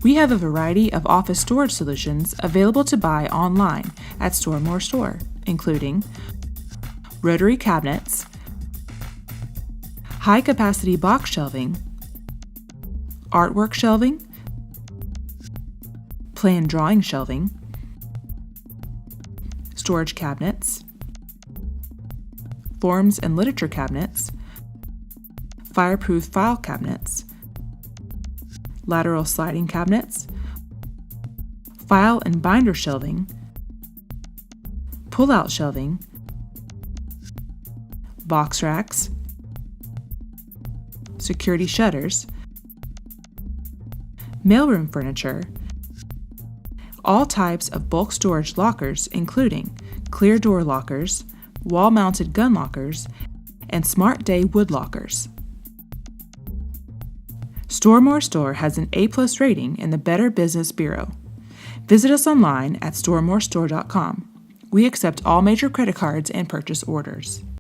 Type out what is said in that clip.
We have a variety of office storage solutions available to buy online at StoreMoreStore, including rotary cabinets, high-capacity box shelving, artwork shelving, planned drawing shelving, storage cabinets, forms and literature cabinets, fireproof file cabinets, lateral sliding cabinets, file and binder shelving, pull-out shelving, box racks, security shutters, mailroom furniture, all types of bulk storage lockers including clear door lockers, wall-mounted gun lockers, and Smart Day wood lockers. StoreMoreStore has an A+ rating in the Better Business Bureau. Visit us online at StoreMoreStore.com. We accept all major credit cards and purchase orders.